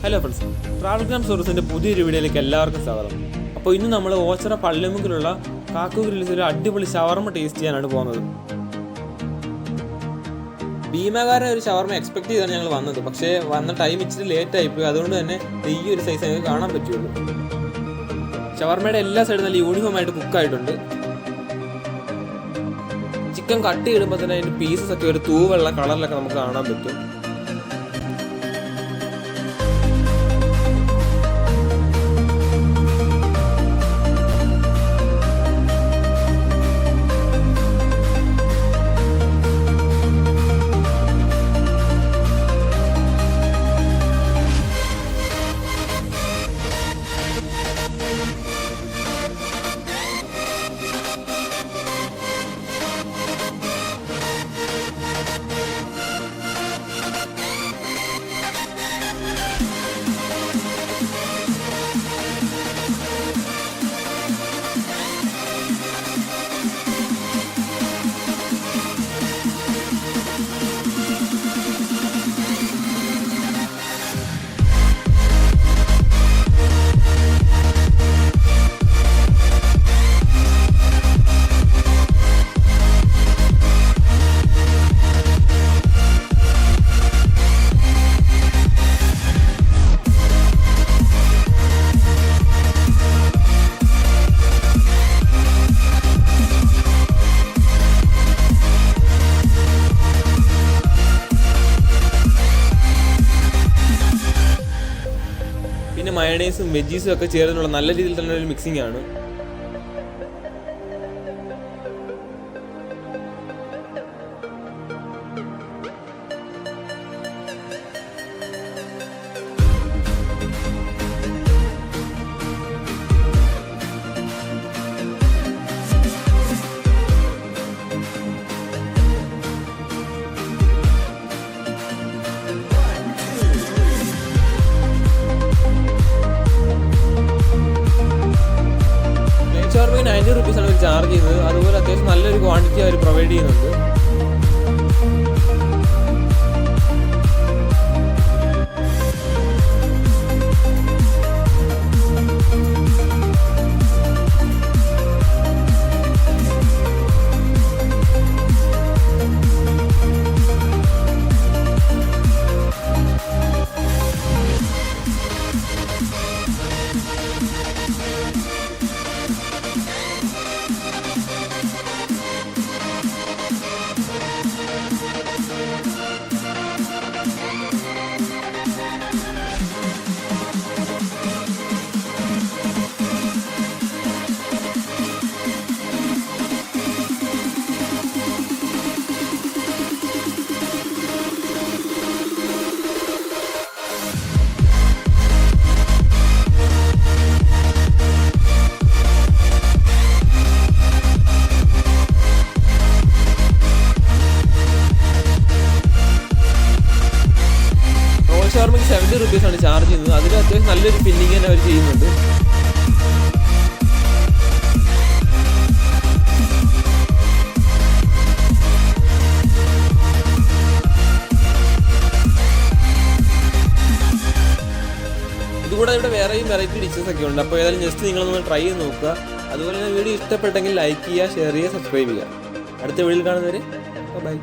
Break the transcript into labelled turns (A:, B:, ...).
A: Hello friends, ട്രാവൽഗ്രാം സോഴ്സിൻ്റെ പുതിയൊരു വീഡിയോയിലേക്ക് എല്ലാവർക്കും സ്വാഗതം. അപ്പോൾ ഇന്ന് നമ്മൾ ഓച്ചിറ പള്ളിമുക്കിലുള്ള കാക്കു ഗ്രിൽസിൽ ഒരു അടിപൊളി ഷവർമ ടേസ്റ്റ് ചെയ്യാനാണ് പോകുന്നത്. ഭീമാകാരം ഒരു ഷവർമ എക്സ്പെക്ട് ചെയ്താണ് ഞങ്ങൾ വന്നത്, പക്ഷേ വന്ന ടൈം ഇച്ചിരി ലേറ്റ് ആയിപ്പോയി. അതുകൊണ്ട് തന്നെ ഈ ഒരു സൈസ് ഞങ്ങൾക്ക് കാണാൻ പറ്റുള്ളൂ. ഷവർമയുടെ എല്ലാ സൈഡും നല്ല യൂണിഫോം ആയിട്ട് കുക്കായിട്ടുണ്ട്. ചിക്കൻ കട്ട് ഇടുമ്പോൾ തന്നെ അതിൻ്റെ പീസസ് ഒക്കെ ഒരു തൂവെള്ള കളറിലൊക്കെ നമുക്ക് കാണാൻ പറ്റും. പിന്നെ മയണൈസും വെജീസും ഒക്കെ ചേർന്നുള്ള നല്ല രീതിയിൽ തന്നെ ഒരു മിക്സിംഗ് ആണ്. ഷവർമയ്ക്ക് 90 റുപ്പീസാണ് അവർ ചാർജ് ചെയ്യുന്നത്. അതുപോലെ അത്യാവശ്യം നല്ലൊരു ക്വാണ്ടിറ്റി അവർ പ്രൊവൈഡ് ചെയ്യുന്നുണ്ട്. ഷവർമയ്ക്ക് 70 റുപ്പീസാണ് ചാർജ് ചെയ്യുന്നത്. അതിൽ അത്യാവശ്യം നല്ലൊരു ഫില്ലിംഗ് തന്നെ അവർ ചെയ്യുന്നുണ്ട്. ഇതുകൂടെ ഇവിടെ വേറെയും വെറൈറ്റി ഡിഷസ് ഒക്കെ ഉണ്ട്. അപ്പോൾ ഏതായാലും ജസ്റ്റ് നിങ്ങളൊന്ന് ട്രൈ ചെയ്ത് നോക്കുക. അതുപോലെ തന്നെ വീഡിയോ ഇഷ്ടപ്പെട്ടെങ്കിൽ ലൈക്ക് ചെയ്യുക, ഷെയർ ചെയ്യുക, സബ്സ്ക്രൈബ് ചെയ്യുക. അടുത്ത വീഡിയോയിൽ കാണുന്നവരെ ബൈ.